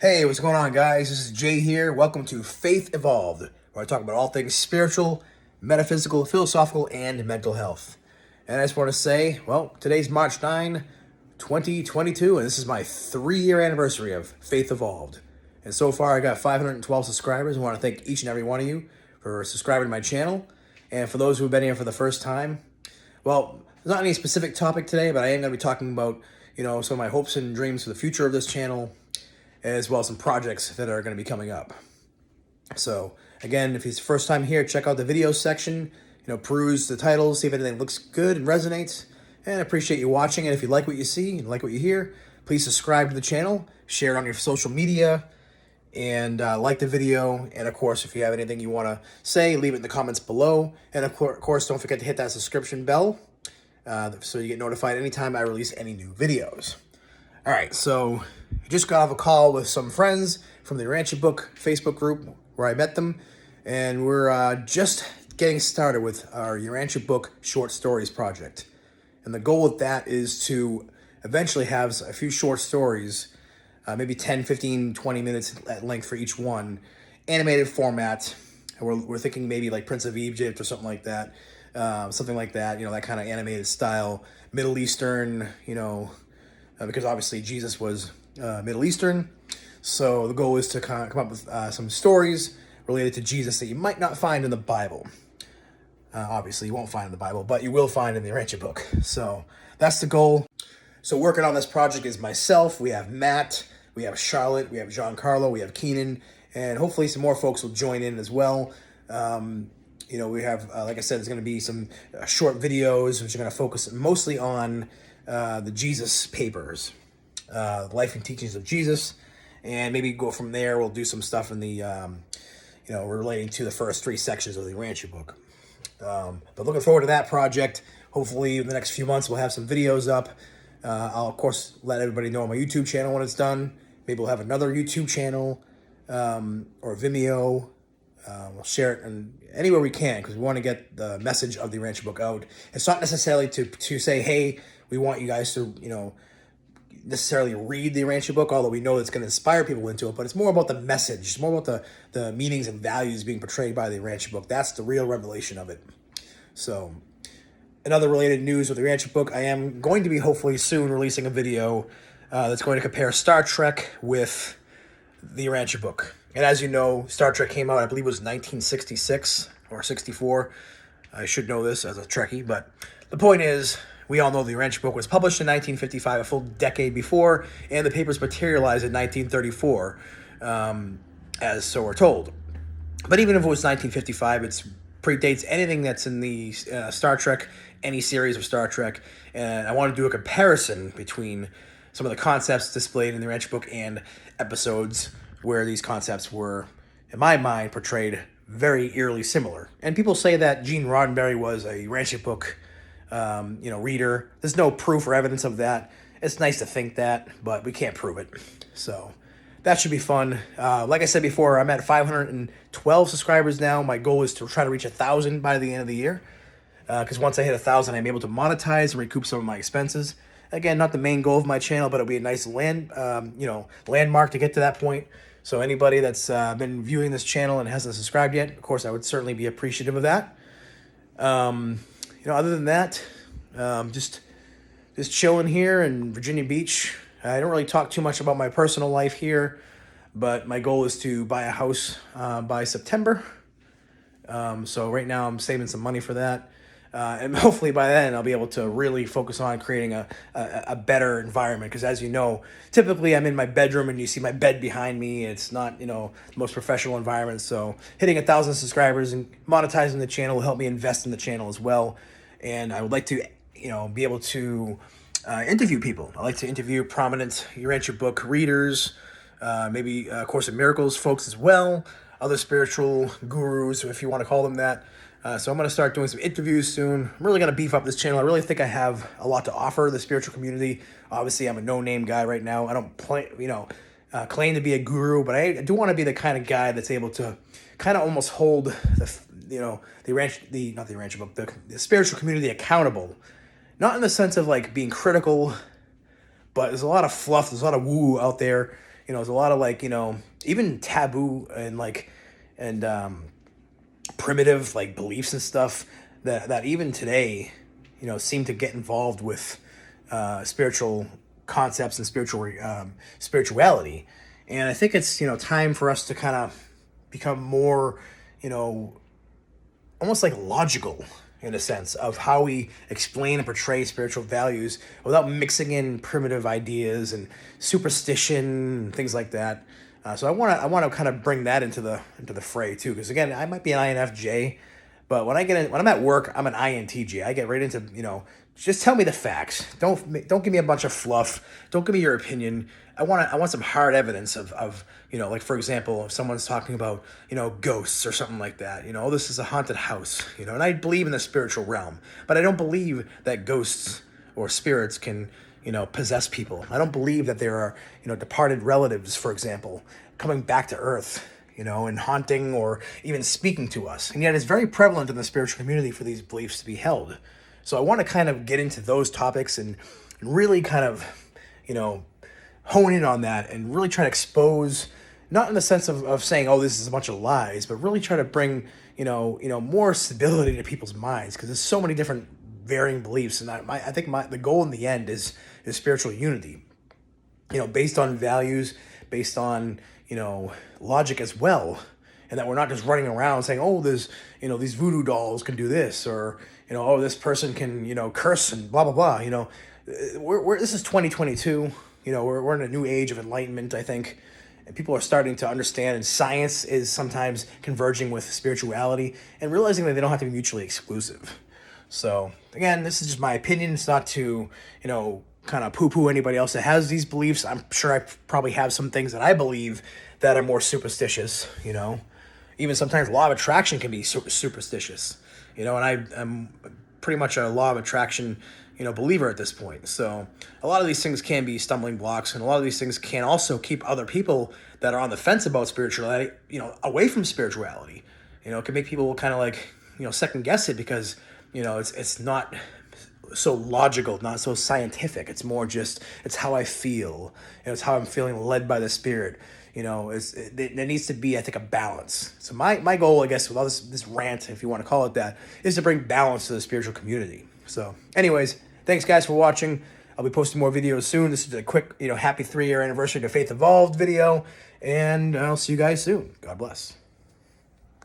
Hey, what's going on, guys? This is Jay here. Welcome to Faith Evolved, where I talk about all things spiritual, metaphysical, philosophical, and mental health. And I just want to say, well, today's March 9, 2022, and this is my 3-year anniversary of Faith Evolved. And so far, I got 512 subscribers. I want to thank each and every one of you for subscribing to my channel. And for those who have been here for the first time, well, there's not any specific topic today, but I am going to be talking about, some of my hopes and dreams for the future of this channel, as well as some projects that are going to be coming up. So again, if it's the first time here, check out the video section, peruse the titles, see if anything looks good and resonates, and I appreciate you watching. And if you like what you see and like what you hear, please subscribe to the channel, share it on your social media, and like the video. And of course, if you have anything you want to say, leave it in the comments below. And of course, don't forget to hit that subscription bell so you get notified anytime I release any new videos. All right, so I just got off a call with some friends from the Urantia Book Facebook group where I met them, and we're just getting started with our Urantia Book short stories project. And the goal with that is to eventually have a few short stories, maybe 10, 15, 20 minutes at length for each one, animated format. We're thinking maybe like Prince of Egypt or something like that, that kind of animated style, Middle Eastern, because obviously Jesus was Middle Eastern. So the goal is to come up with some stories related to Jesus that you might not find in the Bible. Obviously, you won't find in the Bible, but you will find in the Urantia Book. So that's the goal. So working on this project is myself. We have Matt, we have Charlotte, we have Giancarlo, we have Keenan, and hopefully some more folks will join in as well. We have, like I said, there's going to be some short videos which are going to focus mostly on the Jesus papers, life and teachings of Jesus, and maybe go from there. We'll do some stuff in the, relating to the first 3 sections of the Urantia Book. But looking forward to that project. Hopefully in the next few months we'll have some videos up. I'll of course let everybody know on my YouTube channel when it's done. Maybe we'll have another YouTube channel or Vimeo. We'll share it anywhere we can because we want to get the message of the Urantia Book out. It's not necessarily to say, hey, we want you guys to, necessarily read the Urantia Book, although we know it's going to inspire people into it, but it's more about the message. It's more about the meanings and values being portrayed by the Urantia Book. That's the real revelation of it. So, in other related news with the Urantia Book, I am going to be hopefully soon releasing a video that's going to compare Star Trek with the Urantia Book. And as you know, Star Trek came out, I believe it was 1966 or 64. I should know this as a Trekkie, but the point is, we all know the Urantia Book was published in 1955, a full decade before, and the papers materialized in 1934, as so we're told. But even if it was 1955, it predates anything that's in the Star Trek, any series of Star Trek, and I want to do a comparison between some of the concepts displayed in the Urantia Book and episodes where these concepts were, in my mind, portrayed very eerily similar. And people say that Gene Roddenberry was a Urantia Book reader. There's no proof or evidence of that. It's nice to think that, but we can't prove it. So that should be fun. Like I said before, I'm at 512 subscribers now. My goal is to try to reach 1,000 by the end of the year. Because once I hit 1,000, I'm able to monetize and recoup some of my expenses. Again, not the main goal of my channel, but it'll be a nice landmark to get to that point. So anybody that's been viewing this channel and hasn't subscribed yet, of course, I would certainly be appreciative of that. Other than that, just chilling here in Virginia Beach. I don't really talk too much about my personal life here, but my goal is to buy a house by September. So right now I'm saving some money for that. And hopefully by then I'll be able to really focus on creating a better environment. Because as you know, typically I'm in my bedroom and you see my bed behind me. It's not, the most professional environment. So hitting 1,000 subscribers and monetizing the channel will help me invest in the channel as well. And I would like to, be able to interview people. I like to interview prominent Urantia Book readers, maybe Course in Miracles folks as well, other spiritual gurus, if you want to call them that. So I'm going to start doing some interviews soon. I'm really going to beef up this channel. I really think I have a lot to offer the spiritual community. Obviously, I'm a no-name guy right now. I don't claim to be a guru, but I do want to be the kind of guy that's able to kind of almost hold the spiritual community accountable. Not in the sense of like being critical, but there's a lot of fluff, there's a lot of woo out there, there's a lot of like, even taboo and like, and primitive like beliefs and stuff that even today, seem to get involved with spiritual concepts and spirituality. And I think it's, time for us to kind of become more, almost like logical in a sense of how we explain and portray spiritual values without mixing in primitive ideas and superstition and things like that. So I want to kind of bring that into the fray too, because again, I might be an INFJ, but when I'm at work, I'm an INTJ. I get right into, just tell me the facts. Don't give me a bunch of fluff. Don't give me your opinion. I want some hard evidence of like, for example, if someone's talking about, ghosts or something like that, oh, this is a haunted house, and I believe in the spiritual realm, but I don't believe that ghosts or spirits can, possess people. I don't believe that there are, departed relatives, for example, coming back to earth, and haunting or even speaking to us. And yet it's very prevalent in the spiritual community for these beliefs to be held. So I want to kind of get into those topics and really kind of, hone in on that and really try to expose, not in the sense of saying, oh, this is a bunch of lies, but really try to bring, more stability to people's minds, because there's so many different varying beliefs. And I think the goal in the end is spiritual unity, based on values, based on, logic as well. And that we're not just running around saying, oh, there's, these voodoo dolls can do this, or, oh, this person can, curse and blah, blah, blah. This is 2022. We're in a new age of enlightenment, I think. And people are starting to understand, and science is sometimes converging with spirituality and realizing that they don't have to be mutually exclusive. So, again, this is just my opinion. It's not to, kind of poo-poo anybody else that has these beliefs. I'm sure I probably have some things that I believe that are more superstitious, Even sometimes law of attraction can be superstitious, and I'm pretty much a law of attraction, believer at this point. So a lot of these things can be stumbling blocks, and a lot of these things can also keep other people that are on the fence about spirituality, away from spirituality. It can make people kind of like, second guess it, because, it's not so logical, not so scientific. It's more just, it's how I feel. It's how I'm feeling led by the Spirit. There needs to be, I think, a balance. So my goal, I guess, with all this rant, if you want to call it that, is to bring balance to the spiritual community. So anyways, thanks guys for watching. I'll be posting more videos soon. This is a quick, happy 3-year anniversary to Faith Evolved video, and I'll see you guys soon. God bless.